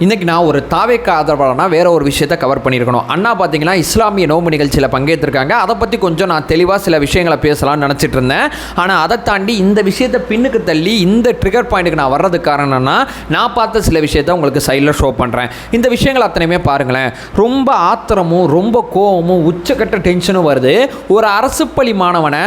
இன்றைக்கி நான் ஒரு தாவேக்க ஆதரவாளனா வேறு ஒரு விஷயத்தை கவர் பண்ணியிருக்கணும். அண்ணா பார்த்தீங்கன்னா இஸ்லாமிய நோம்பு நிகழ்ச்சியில் பங்கேற்றிருக்காங்க. அதை பற்றி கொஞ்சம் நான் தெளிவாக சில விஷயங்களை பேசலாம்னு நினச்சிட்டு இருந்தேன். ஆனால் அதை தாண்டி இந்த விஷயத்தை பின்னுக்கு தள்ளி இந்த ட்ரிகர் பாயிண்ட்டுக்கு நான் வர்றதுக்கு காரணம்னா நான் பார்த்த சில விஷயத்தை உங்களுக்கு சைடில் ஷோ பண்ணுறேன். இந்த விஷயங்கள் அத்தனையுமே பாருங்களேன். ரொம்ப ஆத்திரமும் ரொம்ப கோவமும் உச்சக்கட்ட டென்ஷனும் வருது. ஒரு அரசு பள்ளி மாணவனை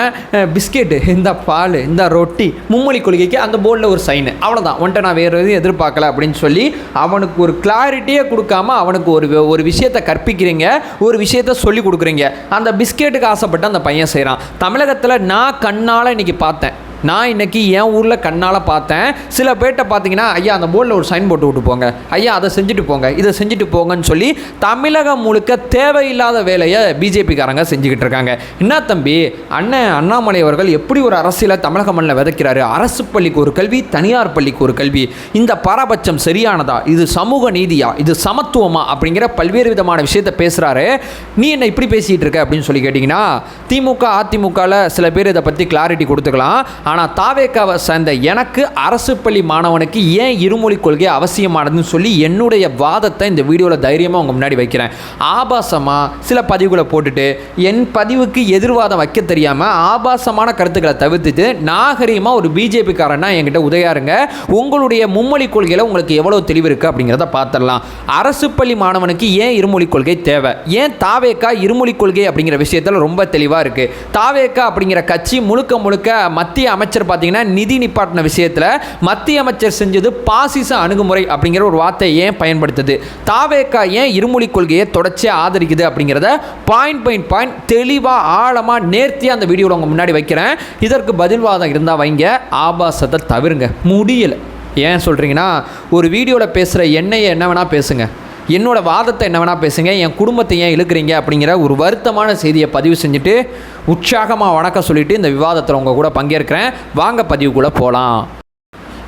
பிஸ்கெட்டு, இந்த பால், இந்த ரொட்டி, மும்மொழி கொள்கைக்கு அந்த போர்டில் ஒரு சைனு, அவ்வளோதான், வந்துட்டு நான் வேறு எதுவும் எதிர்பார்க்கல அப்படின்னு சொல்லி அவனுக்கு ஒரு கிளாரிட்டியே கொடுக்காம அவனுக்கு ஒரு விஷயத்தை கற்பிக்கிறீங்க, ஒரு விஷயத்தை சொல்லி கொடுக்குறீங்க. அந்த பிஸ்கெட்டுக்கு ஆசைப்பட்டு அந்த பையன் செய்கிறான். தமிழகத்தில் நான் கண்ணால் இன்றைக்கி பார்த்தேன். நான் இன்றைக்கி என் ஊரில் கண்ணால் பார்த்தேன். சில பேர்கிட்ட பார்த்தீங்கன்னா, ஐயா அந்த போர்டில் ஒரு சைன் போட்டு விட்டு போங்க, ஐயா அதை செஞ்சுட்டு போங்க, இதை செஞ்சுட்டு போங்கன்னு சொல்லி தமிழகம் முழுக்க தேவையில்லாத வேலையை பிஜேபிக்காரங்க செஞ்சுக்கிட்டு இருக்காங்க. என்ன தம்பி, அண்ணன் அண்ணாமலை அவர்கள் எப்படி ஒரு அரசியலை தமிழக மண்ணில் விதைக்கிறாரு? அரசு பள்ளிக்கு ஒரு கல்வி, தனியார் பள்ளிக்கு ஒரு கல்வி, இந்த பாரபட்சம் சரியானதா? இது சமூக நீதியா? இது சமத்துவமா? அப்படிங்கிற பல்வேறு விதமான விஷயத்தை பேசுகிறாரு. நீ என்ன இப்படி பேசிகிட்டு இருக்க அப்படின்னு சொல்லி கேட்டிங்கன்னா, திமுக அதிமுகவில் சில பேர் இதை பற்றி கிளாரிட்டி கொடுத்துக்கலாம். ஆனால் தாவேக்காவை சேர்ந்த எனக்கு அரசு பள்ளி மாணவனுக்கு ஏன் இருமொழி கொள்கை அவசியமானதுன்னு சொல்லி என்னுடைய வாதத்தை இந்த வீடியோவில் தைரியமாக உங்கள் முன்னாடி வைக்கிறேன். ஆபாசமாக சில பதிவுகளை போட்டுட்டு என் பதிவுக்கு எதிர்வாதம் வைக்க தெரியாமல் ஆபாசமான கருத்துக்களை தவிர்த்துட்டு நாகரீகமாக ஒரு பிஜேபிக்காரனா என்கிட்ட உதயாருங்க. உங்களுடைய மும்மொழி கொள்கையில் உங்களுக்கு எவ்வளோ தெளிவு இருக்குது அப்படிங்கிறத பார்த்துடலாம். அரசு பள்ளி மாணவனுக்கு ஏன் இருமொழி கொள்கை தேவை? ஏன் தாவேக்கா இருமொழி கொள்கை அப்படிங்கிற விஷயத்தில் ரொம்ப தெளிவாக இருக்குது. தாவேக்கா அப்படிங்கிற கட்சி முழுக்க முழுக்க மத்திய அமைச்சர் பார்த்தீங்கன்னா நிதி நிப்பாட்டின விஷயத்தில் மத்திய அமைச்சர் செஞ்சது பாசிச அணுகுமுறை அப்படிங்கிற ஒரு வார்த்தையை ஏன் பயன்படுத்துது? தாவேக்கா ஏன் இருமொழி கொள்கையை தொடர்ச்சி ஆதரிக்குது அப்படிங்கிறத பாயிண்ட் தெளிவாக ஆழமாக நேர்த்தியாக அந்த வீடியோவில் உங்கள் முன்னாடி வைக்கிறேன். இதற்கு பதில்வாதம் இருந்தால் வைங்க, ஆபாசத்தை தவிருங்க. முடியலை. ஏன் சொல்கிறீங்கன்னா, ஒரு வீடியோவில் பேசுகிற என்னையை என்ன வேணால் பேசுங்க, என்னோட வாதத்தை என்ன வேணால் பேசுங்க, என் குடும்பத்தை ஏன் இழுக்கிறீங்க அப்படிங்கிற ஒரு வருத்தமான செய்தியை பதிவு செஞ்சுட்டு உற்சாகமாக வணக்கம் சொல்லிவிட்டு இந்த விவாதத்தில் உங்கள் கூட பங்கேற்கிறேன். வாங்க பதிவுக்குள்ளே போகலாம்.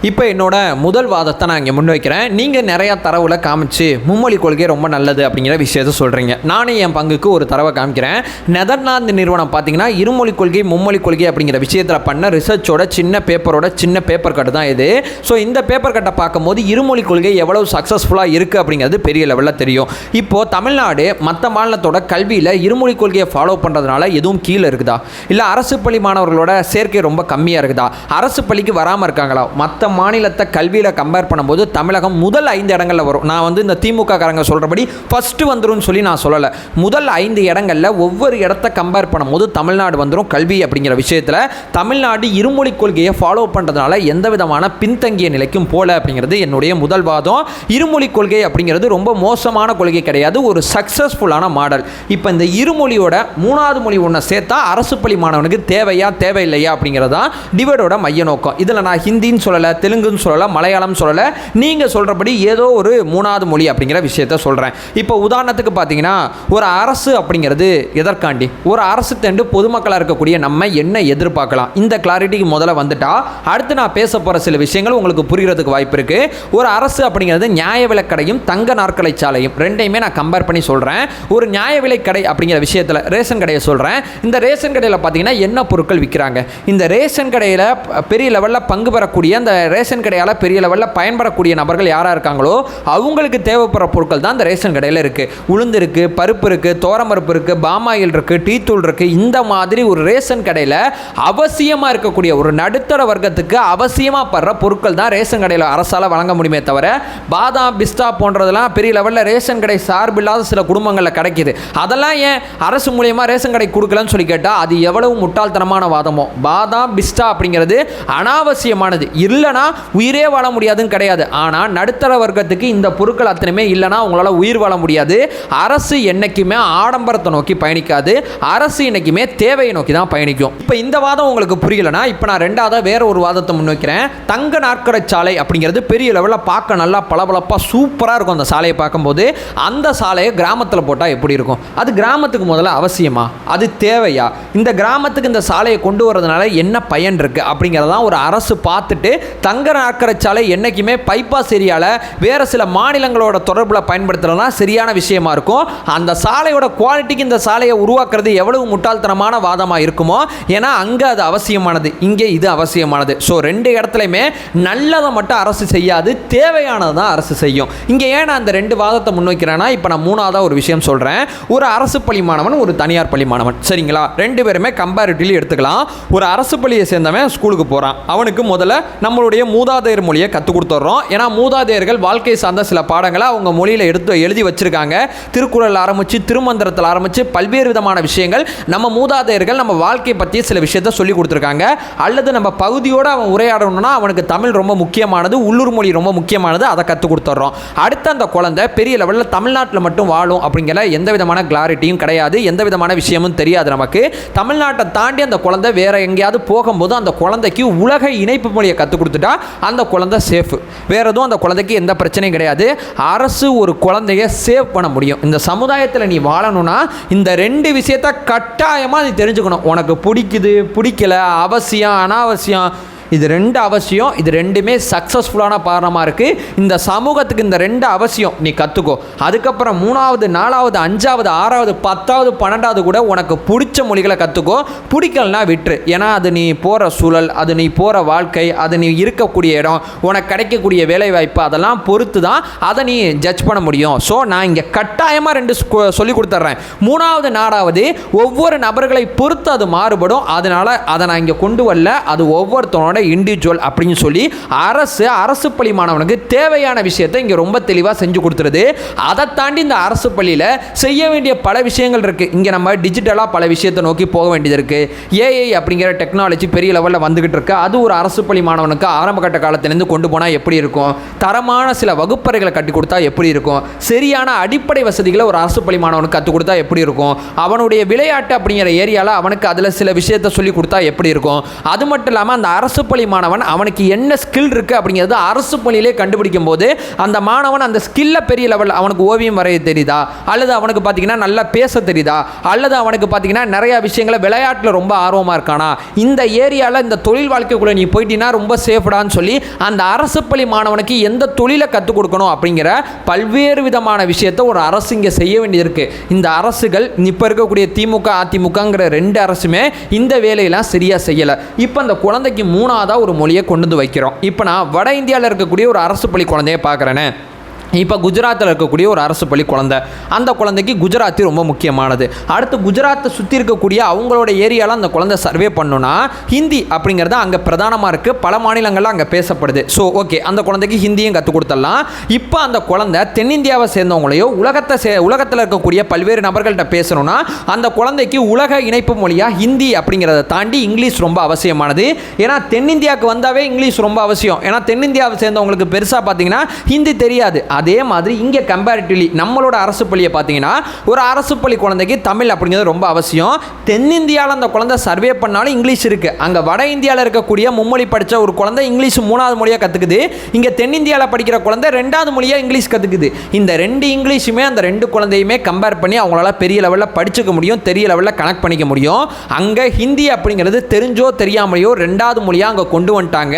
இப்போ என்னோட முதல் வாதத்தை நான் இங்கே முன்வைக்கிறேன். நீங்கள் நிறையா தரவுல காமிச்சு மும்மொழி கொள்கை ரொம்ப நல்லது அப்படிங்கிற விஷயத்தை சொல்கிறீங்க. நானே என் பங்குக்கு ஒரு தரவை காமிக்கிறேன். நெதர்லாந்து நிறுவனம் பார்த்தீங்கன்னா இருமொழி கொள்கை மும்மொழி கொள்கை அப்படிங்கிற விஷயத்தில் பண்ண ரிசர்ச்சோட சின்ன பேப்பர் கட்டு தான் இது. ஸோ இந்த பேப்பர் கட்டை பார்க்கும்போது இருமொழி கொள்கை எவ்வளவு சக்ஸஸ்ஃபுல்லாக இருக்குது அப்படிங்கிறது பெரிய லெவலில் தெரியும். இப்போது தமிழ்நாடு மற்ற மாநிலத்தோட கல்வியில் இருமொழி கொள்கையை ஃபாலோ பண்ணுறதுனால எதுவும் கீழே இருக்குதா? இல்லை அரசு பள்ளி மாணவர்களோட சேர்க்கை ரொம்ப கம்மியாக இருக்குதா? அரசு பள்ளிக்கு வராமல் இருக்காங்களா? மற்ற மாநிலத்தை கல்வியில் கம்பேர் பண்ணும்போது தமிழகம் முதல் 5 இடங்களில் வரும். நான் இந்த திமுக காரங்க சொல்கிறபடி ஃபஸ்ட்டு வந்துடும் சொல்லி நான் சொல்லலை. முதல் 5 இடங்களில் ஒவ்வொரு இடத்த கம்பேர் பண்ணும்போது தமிழ்நாடு வந்துடும். கல்வி அப்படிங்கிற விஷயத்தில் தமிழ்நாடு இருமொழி கொள்கையை ஃபாலோ பண்ணுறதுனால எந்த விதமான பின்தங்கிய நிலைக்கும் போல அப்படிங்கிறது என்னுடைய முதல் வாதம். இருமொழி கொள்கை அப்படிங்கிறது ரொம்ப மோசமான கொள்கை கிடையாது, ஒரு சக்ஸஸ்ஃபுல்லான மாடல். இப்போ இந்த இருமொழியோட 3வது மொழி ஒன்று சேர்த்தா அரசு பள்ளி மாணவனுக்கு தேவையா தேவையில்லையா அப்படிங்கிறது தான் டிபேட்டோட மைய நோக்கம். இதில் நான் ஹிந்தின்னு சொல்லலை, தெலுங்குன்னு சொல்லலை, மலையாளம் சொல்லலை, நீங்கள் சொல்கிறபடி ஏதோ ஒரு 3வது மொழி அப்படிங்கிற விஷயத்த சொல்கிறேன். இப்போ உதாரணத்துக்கு பார்த்தீங்கன்னா, ஒரு அரசு அப்படிங்கிறது எதற்காண்டி? ஒரு அரசு தண்டு பொதுமக்களாக இருக்கக்கூடிய நம்ம என்ன எதிர்பார்க்கலாம்? இந்த கிளாரிட்டிக்கு முதல்ல வந்துட்டா அடுத்து நான் பேச போகிற சில விஷயங்கள் உங்களுக்கு புரிகிறதுக்கு வாய்ப்பு இருக்குது. ஒரு அரசு அப்படிங்கிறது நியாய விலைக்கடையும் தங்க நாற்கலை சாலையும் ரெண்டையுமே நான் கம்பேர் பண்ணி சொல்கிறேன். ஒரு நியாய விலைக்கடை அப்படிங்கிற விஷயத்தில் ரேஷன் கடையை சொல்கிறேன். இந்த ரேஷன் கடையில் பார்த்தீங்கன்னா என்ன பொருட்கள் விற்கிறாங்க? இந்த ரேஷன் கடையில் பெரிய லெவலில் பங்கு பெறக்கூடிய அந்த ரேஷன் கடையால் பெரிய லெவலில் பயன்படக்கூடிய நபர்கள் யாராக இருக்காங்களோ அவங்களுக்கு தேவைப்படுற பொருட்கள் தான் இந்த ரேஷன் கடையில் இருக்குது. உளுந்து இருக்குது, பருப்பு இருக்குது, தோரம்பருப்பு இருக்குது, பாமாயில் இருக்குது, டீ தூள் இருக்குது. இந்த மாதிரி ஒரு ரேஷன் கடையில் அவசியமாக இருக்கக்கூடிய ஒரு நடுத்தர வர்க்கத்துக்கு அவசியமாக படுற பொருட்கள் தான் ரேஷன் கடையில் அரசால் வழங்க முடியுமே தவிர பாதாம் பிஸ்தா போன்றதெல்லாம் பெரிய லெவலில் ரேஷன் கடை சார்பில்லாத சில குடும்பங்களில் கிடைக்கிது. அதெல்லாம் ஏன் அரசு மூலியமாக ரேஷன் கடை கொடுக்கலன்னு சொல்லி கேட்டால் அது எவ்வளவு முட்டாள்தனமான வாதமோ. பாதாம் பிஸ்தா அப்படிங்கிறது அனாவசியமானது, இல்லைனா உயிரே வாழ முடியாதுன்னு கிடையாது. ஆனால் நடுத்தர வர்க்கத்துக்கு இந்த பொருட்கள் அத்தனையுமே இல்லைனா உங்களால் உயிர் வாழ முடியாது. அரசு என்னைக்குமே ஆடம்பரத்தை நோக்கி பயணிக்காது, அரசு என்னைக்குமே தேவையை நோக்கி தான் பயணிக்கும். இப்போ இந்த வாதம் உங்களுக்கு புரியலனா இப்போ நான் ரெண்டாவது வேற ஒரு வாதத்தை முன்வைக்கிறேன். தங்க நாற்கரை சாலை அப்படிங்கிறது பெரிய லெவலில் பார்க்க நல்லா பளபளப்பாக சூப்பராக இருக்கும். அந்த சாலையை பார்க்கும்போது அந்த சாலையை கிராமத்தில் போட்டால் எப்படி இருக்கும்? அது கிராமத்துக்கு முதல்ல அவசியமா? அது தேவையா? இந்த கிராமத்துக்கு இந்த சாலையை கொண்டு வரதுனால என்ன பயன் இருக்குது அப்படிங்கிறதான் ஒரு அரசு பார்த்துட்டு தங்க நாற்கர சாலை என்றைக்குமே பைபாஸ் ஏரியாவில் வேறு சில மாநிலங்களோட தொடர்பில் பயன்படுத்துறது தான் சரியான விஷயமா இருக்கும். அந்த சாலையோட குவாலிட்டிக்கு இந்த சாலையை உருவாக்குறது எவ்வளவு முட்டாள்தனமான வாதமாக இருக்குமோ, ஏன்னா அங்கே அது அவசியமானது, இங்கே இது அவசியமானது. ஸோ ரெண்டு இடத்துலையுமே நல்லதை மட்டும் அரசு செய்யாது, தேவையானது தான் அரசு செய்யும். இங்கே ஏன் நான் அந்த ரெண்டு வாதத்தை முன்வைக்கிறேன்னா, இப்போ நான் மூணாவதாக ஒரு விஷயம் சொல்கிறேன். ஒரு அரசு பள்ளி மாணவன், ஒரு தனியார் பள்ளி மாணவன், சரிங்களா? ரெண்டு பேருமே கம்பேரிட்டிவ்லி எடுத்துக்கலாம். ஒரு அரசு பள்ளியை சேர்ந்தவன் ஸ்கூலுக்கு போகிறான். அவனுக்கு முதல்ல நம்மளுடைய மூதாதையர் மொழியை கற்றுக் கொடுத்துட்றோம். ஏன்னா மூதாதையர்கள் வாழ்க்கை சார்ந்த சில பாடங்களை அவங்க மொழியில் எழுதி வச்சிருக்காங்க. திருக்குறள் ஆரம்பித்து, திருமந்திரத்தில் ஆரம்பித்து பல்வேறு விதமான விஷயங்கள் நம்ம மூதாதையர்கள் நம்ம வாழ்க்கை பற்றி சில விஷயத்தை சொல்லி கொடுத்துருக்காங்க. அல்லது நம்ம பகுதியோடு அவன் உரையாடணும்னா அவனுக்கு தமிழ் ரொம்ப முக்கியமானது, உள்ளூர் மொழி ரொம்ப முக்கியமானது, அதை கற்றுக் கொடுத்துட்றோம். அடுத்து அந்த குழந்தை பெரிய லெவலில் தமிழ்நாட்டில் மட்டும் வாழும் அப்படிங்கிற எந்த விதமான கிளாரிட்டியும் கிடையாது, எந்த விதமான விஷயமும் தெரியாது நமக்கு. தமிழ்நாட்டை தாண்டி அந்த குழந்தை வேற எங்கேயாவது போகும்போது அந்த குழந்தைக்கு உலக இணைப்பு மொழியை கற்றுக் கொடுத்துட்டா அந்த குழந்தை சேஃப். வேற எதுவும் அந்த குழந்தைக்கு எந்த பிரச்சனையும் கிடையாது. அரசு ஒரு குழந்தைய சேவ் பண்ண முடியும். இந்த சமுதாயத்தில் நீ வாழணும்னா இந்த ரெண்டு விஷயத்தை கட்டாயமாக நீ தெரிஞ்சுக்கணும். உனக்கு பிடிக்குது, பிடிக்கல, அவசியம், அனாவசியம், இது ரெண்டு அவசியம். இது ரெண்டுமே சக்ஸஸ்ஃபுல்லான பாடமாக இருக்குது. இந்த சமூகத்துக்கு இந்த ரெண்டு அவசியம் நீ கற்றுக்கோ. அதுக்கப்புறம் 3வது 4வது 5வது 6வது 10வது 12வது கூட உனக்கு பிடிச்ச மொழிகளை கற்றுக்கோ. பிடிக்கலனா விட்டுரு. ஏன்னா அது நீ போகிற சூழல், அது நீ போகிற வாழ்க்கை, அது நீ இருக்கக்கூடிய இடம், உனக்கு கிடைக்கக்கூடிய வேலைவாய்ப்பு, அதெல்லாம் பொறுத்து தான் அதை நீ ஜட்ஜ் பண்ண முடியும். ஸோ நான் இங்கே கட்டாயமாக ரெண்டு சொல்லி கொடுத்துட்றேன். 3வது 4வது ஒவ்வொரு நபர்களை பொறுத்து அது மாறுபடும். அதனால் அதை நான் இங்கே கொண்டு வரல. அது ஒவ்வொருத்தனோட இண்டிவிஜுவல் அப்படின்னு சொல்லி அரசு பள்ளி மாணவனுக்கு தேவையான விஷயத்தை இங்கே ரொம்ப தெளிவாக செஞ்சு கொடுத்துருது. அதை தாண்டி இந்த அரசு பள்ளியில் செய்ய வேண்டிய பல விஷயங்கள் இருக்குது. இங்கே நம்ம டிஜிட்டலாக பல விஷயத்தை நோக்கி போக வேண்டியது இருக்குது. ஏஐ அப்படிங்கிற டெக்னாலஜி பெரிய லெவலில் வந்துக்கிட்டு இருக்கு. அது ஒரு அரசு பள்ளி மாணவனுக்கு ஆரம்ப கட்ட காலத்திலேருந்து கொண்டு போனால் எப்படி இருக்கும், தரமான சில வகுப்பறைகளை கட்டி கொடுத்தா எப்படி இருக்கும், சரியான அடிப்படை வசதிகளை ஒரு அரசு பள்ளி மாணவனுக்கு கற்றுக் கொடுத்தா எப்படி இருக்கும், அவனுடைய விளையாட்டு அப்படிங்கிற ஏரியாவில் அவனுக்கு அதில் சில விஷயத்தை சொல்லி கொடுத்தா எப்படி இருக்கும். அது மட்டும் இல்லாமல் அந்த அரசு பள்ளி மாணவன் அவனுக்கு என்ன ஸ்கில் இருக்குது அப்படிங்கிறது அரசு பள்ளியிலே கண்டுபிடிக்கும் போது அந்த மாணவன் அந்த ஸ்கில்லை பெரிய லெவல், அவனுக்கு ஓவியம் வரைய தெரியுதா, அல்லது அவனுக்கு பார்த்தீங்கன்னா நல்லா பேச தெரியுதா, அல்லது அவனுக்கு பார்த்தீங்கன்னா நிறையா விஷயங்களை விளையாட்டில் ரொம்ப ஆர்வமாக இருக்கானா, இந்த ஏரியாவில் இந்த தொழில் வாழ்க்கைக்குள்ளே நீ போயிட்டீங்கன்னா ரொம்ப சேஃப்டான்னு சொல்லி அந்த அரசு பள்ளி மாணவனுக்கு எந்த தொழிலை கற்றுக் கொடுக்கணும் அப்படிங்கிற பல்வேறு விதமான விஷயத்தை ஒரு அரசு இங்கே செய்ய வேண்டியது இருக்குது. இந்த அரசுகள் இப்போ இருக்கக்கூடிய திமுக அதிமுகங்கிற ரெண்டு அரசுமே இந்த வேலையெல்லாம் சரியாக செய்யலை. இப்போ அந்த குழந்தைக்கு 3வது ஒரு மொழியை கொண்டு வந்து வைக்கிறோம். இப்போ நான் வட இந்தியாவில் இருக்கக்கூடிய ஒரு அரசு பள்ளி குழந்தைய பார்க்குறேனே. இப்போ குஜராத்தில் இருக்கக்கூடிய ஒரு அரசு பள்ளி குழந்தை, அந்த குழந்தைக்கு குஜராத்தி ரொம்ப முக்கியமானது. அடுத்து குஜராத்தை சுற்றி இருக்கக்கூடிய அவங்களோட ஏரியாவில் அந்த குழந்தை சர்வே பண்ணணும்னா ஹிந்தி அப்படிங்கிறது அங்கே பிரதானமாக இருக்குது. பல மாநிலங்களில் அங்கே பேசப்படுது. ஸோ ஓகே, அந்த குழந்தைக்கு ஹிந்தியும் கற்றுக் கொடுத்துடலாம். இப்போ அந்த குழந்தை தென்னிந்தியாவை சேர்ந்தவங்களையோ உலகத்தில் இருக்கக்கூடிய பல்வேறு நபர்கள்ட்ட பேசணும்னா அந்த குழந்தைக்கு உலக இணைப்பு மொழியாக ஹிந்தி அப்படிங்கிறத தாண்டி இங்கிலீஷ் ரொம்ப அவசியமானது. ஏன்னா தென்னிந்தியாவுக்கு வந்தாவே இங்கிலீஷ் ரொம்ப அவசியம். ஏன்னா தென்னிந்தியாவை சேர்ந்தவங்களுக்கு பெருசாக பார்த்தீங்கன்னா ஹிந்தி தெரியாது. அதே மாதிரி இங்கே கம்பேரிட்டிவ்லி நம்மளோட அரசு பள்ளியை பார்த்தீங்கன்னா ஒரு அரசு பள்ளி குழந்தைக்கு தமிழ் அப்படிங்கிறது ரொம்ப அவசியம். தென்னிந்தியாவில் அந்த குழந்தை சர்வே பண்ணாலும் இங்கிலீஷ் இருக்குது. அங்கே வட இந்தியாவில் இருக்கக்கூடிய மும்மொழி படித்த ஒரு குழந்தை இங்கிலீஷ் 3வது மொழியாக கற்றுக்குது. இங்கே தென்னிந்தியாவில் படிக்கிற குழந்தை 2வது மொழியாக இங்கிலீஷ் கற்றுக்குது. இந்த ரெண்டு இங்கிலீஷுமே அந்த ரெண்டு குழந்தையுமே கம்பேர் பண்ணி அவங்களால பெரிய லெவலில் படிச்சுக்க முடியும், பெரிய லெவலில் கனெக்ட் பண்ணிக்க முடியும். அங்கே ஹிந்தி அப்படிங்கிறது தெரிஞ்சோ தெரியாமலையோ 2வது மொழியாக அங்கே கொண்டு வந்துட்டாங்க.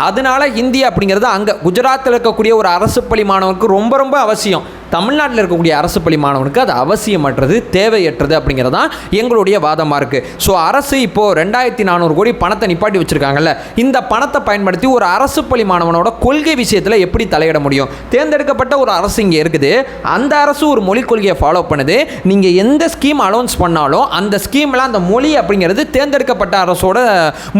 அதனால ஹிந்தி அப்படிங்கிறது அங்கே குஜராத்தில் இருக்கக்கூடிய ஒரு அரசு பள்ளி மாணவனுக்கு ரொம்ப ரொம்ப அவசியம். தமிழ்நாட்டில் இருக்கக்கூடிய அரசு பள்ளி மாணவனுக்கு அது அவசியமற்றது, தேவையற்றது அப்படிங்கிறது தான் எங்களுடைய வாதமாக இருக்குது. ஸோ அரசு இப்போது 2400 கோடி பணத்தை நிப்பாட்டி வச்சுருக்காங்கல்ல, இந்த பணத்தை பயன்படுத்தி ஒரு அரசு பள்ளி மாணவனோட கொள்கை விஷயத்தில் எப்படி தலையிட முடியும்? தேர்ந்தெடுக்கப்பட்ட ஒரு அரசு இங்கே இருக்குது. அந்த அரசு ஒரு மொழிக் கொள்கையை ஃபாலோ பண்ணுது. நீங்கள் எந்த ஸ்கீம் அனௌன்ஸ் பண்ணாலும் அந்த ஸ்கீமில் அந்த மொழி அப்படிங்கிறது தேர்ந்தெடுக்கப்பட்ட அரசோட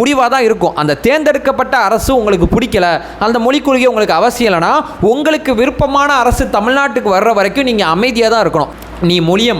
முடிவாக தான் இருக்கும். அந்த தேர்ந்தெடுக்கப்பட்ட அரசு உங்களுக்கு பிடிக்கல, அந்த மொழிக் கொள்கை உங்களுக்கு அவசியம் இல்லைனா உங்களுக்கு விருப்பமான அரசு தமிழ்நாட்டுக்கு வர்ற வரைக்கும் நீங்கள் அமைதியாக தான் இருக்கணும். நீ மொழியை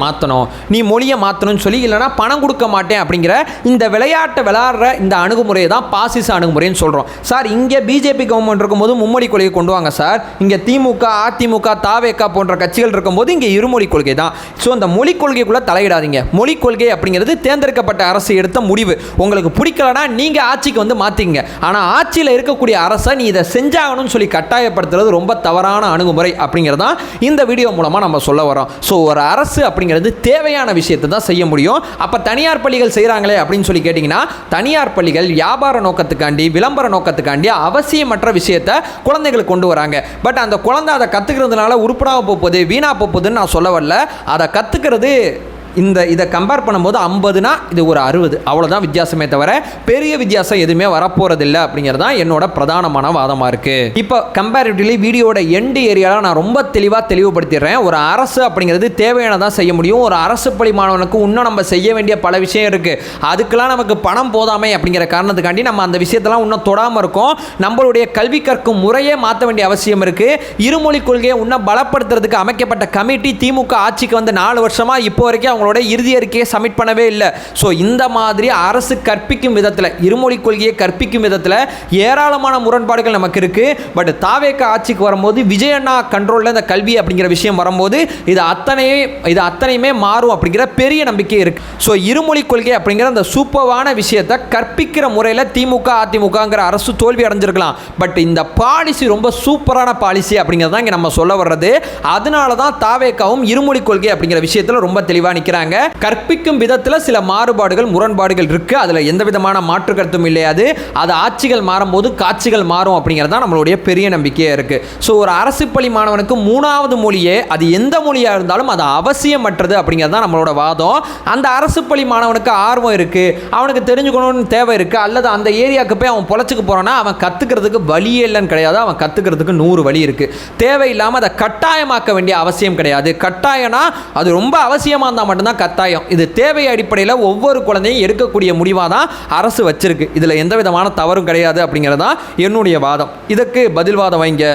மாற்றணும்னு சொல்லி இல்லைனா பணம் கொடுக்க மாட்டேன் அப்படிங்கிற இந்த விளையாட்டை விளையாடுற இந்த அணுகுமுறையை தான் பாசிச அணுகுமுறைன்னு சொல்கிறோம். சார் இங்கே பிஜேபி கவர்மெண்ட் இருக்கும்போது மும்மொழி கொள்கை கொண்டு வாங்க சார். இங்கே திமுக அதிமுக தாவேகா போன்ற கட்சிகள் இருக்கும்போது இங்கே இருமொழி கொள்கை தான். ஸோ அந்த மொழிக் கொள்கைக்குள்ளே தலையிடாதீங்க. மொழிக் கொள்கை அப்படிங்கிறது தேர்ந்தெடுக்கப்பட்ட அரசு எடுத்த முடிவு. உங்களுக்கு பிடிக்கலனா நீங்கள் ஆட்சிக்கு வந்து மாற்றிங்க. ஆனால் ஆட்சியில் இருக்கக்கூடிய அரசை நீ இதை செஞ்சாகணும்னு சொல்லி கட்டாயப்படுத்துறது ரொம்ப தவறான அணுகுமுறை அப்படிங்கிறது தான் இந்த வீடியோ மூலமாக நம்ம சொல்ல வரோம். ஸோ ஒரு அரசு அப்படிங்கிறது தேவையான விஷயத்தை தான் செய்ய முடியும். அப்போ தனியார் பள்ளிகள் செய்கிறாங்களே அப்படின்னு சொல்லி கேட்டிங்கன்னா, தனியார் பள்ளிகள் வியாபார நோக்கத்துக்காண்டி விளம்பர நோக்கத்துக்காண்டி அவசியமற்ற விஷயத்தை குழந்தைகளுக்கு கொண்டு வராங்க. பட் அந்த குழந்தை அதை கற்றுக்கிறதுனால உருப்படாக போகுது, வீணாக போகுதுன்னு நான் சொல்ல வரல. அதை கற்றுக்கிறது இதை கம்பேர் பண்ணும்போது 50னா இது ஒரு 60, அவ்வளோதான் வித்தியாசமே தவிர பெரிய வித்தியாசம் எதுவுமே வரப்போகிறதில்ல அப்படிங்கிறது தான் என்னோட பிரதானமான வாதமாக இருக்குது. இப்போ கம்பேரிட்டிவ்லி வீடியோட எண்டு ஏரியாவில் நான் ரொம்ப தெளிவுபடுத்திடுறேன். ஒரு அரசு அப்படிங்கிறது தேவையானதான் செய்ய முடியும். ஒரு அரசு பள்ளி மாணவனுக்கு இன்னும் நம்ம செய்ய வேண்டிய பல விஷயம் இருக்குது. அதுக்கெல்லாம் நமக்கு பணம் போதாமை அப்படிங்கிற காரணத்துக்காண்டி நம்ம அந்த விஷயத்தெல்லாம் இன்னும் தொடாமல் இருக்கோம். நம்மளுடைய கல்வி கற்கும் முறையே மாற்ற வேண்டிய அவசியம் இருக்குது. இருமொழி கொள்கையை இன்னும் பலப்படுத்துறதுக்கு அமைக்கப்பட்ட கமிட்டி திமுக ஆட்சிக்கு வந்து 4 வருஷமாக இப்போ வரைக்கும் அவங்களோட இறுதி அறிக்கையை சப்மிட் பண்ணவே இல்லை. ஸோ இந்த மாதிரி அரசு கற்பிக்கும் விதத்தில், இருமொழி கொள்கையை கற்பிக்கும் விதத்தில் ஏராளமான முரண்பாடுகள் நமக்கு இருக்கு. பட் தாவேக ஆட்சிக்கு வரும்போது விஜய் அண்ணா கண்ட்ரோலில் இந்த கல்வி அப்படிங்கிற விஷயம் வரும்போது இது அத்தனையுமே மாறும் அப்படிங்கிற பெரிய நம்பிக்கை இருக்கு. ஸோ இருமொழி கொள்கை அப்படிங்கிற அந்த சூப்பரான விஷயத்தை கற்பிக்கிற முறையில் திமுக அதிமுகங்கிற அரசு தோல்வி அடைஞ்சிருக்கலாம். பட் இந்த பாலிசி ரொம்ப சூப்பரான பாலிசி அப்படிங்கிறத இங்கே நம்ம சொல்ல வர்றது. அதனால தான் தாவேகாவும் இருமொழி கொள்கை அப்படிங்கிற விஷயத்தில் ரொம்ப தெளிவாக நிற்கிறாங்க. கற்பிக்கும் விதத்தில் சில மாறுபாடுகள் முரண்பாடுகள் இருக்கு. அதில் எந்த விதமான மாற்று கருத்தும் இல்லையாது. அது ஆட்சிகள் மாறும்போது காட்சிகள் மாறும் அப்படிங்கிறது தான் நம்மளுடைய பெரிய நம்பிக்கையாக இருக்கு. ஸோ ஒரு அரசு பள்ளி மாணவனுக்கு 3வது மொழியே அது எந்த மொழியாக இருந்தாலும் அது அவசியமற்றது அப்படிங்கிறது தான் நம்மளோட வாதம். அந்த அரசு பள்ளி மாணவனுக்கு ஆர்வம் இருக்கு, அவனுக்கு தெரிஞ்சுக்கணும்னு தேவை இருக்கு, அல்லது அந்த ஏரியாவுக்கு போய் அவன் பொழைச்சிக்கு போறான்னா அவன் கத்துக்கிறதுக்கு வழியே இல்லைன்னு கிடையாது. அவன் கத்துக்கிறதுக்கு 100 வழி இருக்கு. தேவையில்லாமல் அதை கட்டாயமாக்க வேண்டிய அவசியம் கிடையாது. கட்டாயம்னா அது ரொம்ப அவசியமாக இருந்தால் மட்டும்தான் கட்டாயம். இது தேவை அடிப்படையில் ஒவ்வொரு குழந்தையும் எடுக்கக்கூடிய முடிவாக தான் அரசு வச்சிருக்கு. இதில் எந்த விதமான தவறும் கிடையாது அப்படிங்கிறது தான் என்னுடைய வாதம். இதுக்கு பதில் வாதம் வைங்க,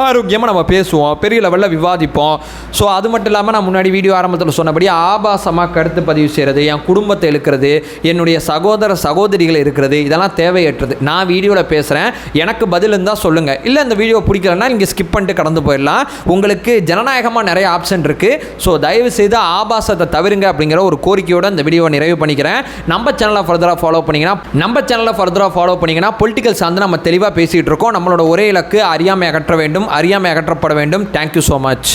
ஆரோக்கியமாக நம்ம பேசுவோம், பெரிய லெவலில் விவாதிப்போம். ஸோ அது மட்டும் இல்லாமல் நான் முன்னாடி வீடியோ ஆரம்பத்தில் சொன்னபடி ஆபாசமாக கருத்து பதிவு செய்கிறது, என் குடும்பத்தை இழுக்கிறது, என்னுடைய சகோதர சகோதரிகளை இருக்கிறது, இதெல்லாம் தேவையற்றது. நான் வீடியோவில் பேசுகிறேன், எனக்கு பதில் இருந்தால் சொல்லுங்கள். இல்லை இந்த வீடியோ பிடிக்கலன்னா நீங்கள் ஸ்கிப் பண்ணிட்டு கடந்து போயிடலாம். உங்களுக்கு ஜனநாயகமாக நிறைய ஆப்ஷன் இருக்குது. ஸோ தயவு செய்து ஆபாசத்தை தவிருங்க அப்படிங்கிற ஒரு கோரிக்கையோடு இந்த வீடியோவை நிறைவு பண்ணிக்கிறேன். நம்ம சேனலை ஃபர்தராக ஃபாலோ பண்ணிங்கன்னா பொலிட்டிக்கல் சார்ந்து நம்ம தெளிவாக பேசிகிட்டு இருக்கோம். நம்மளோட ஒரே இலக்கு அறியாமை அகற்ற வேண்டும், அறியாமை அகற்றப்பட வேண்டும். Thank you so much.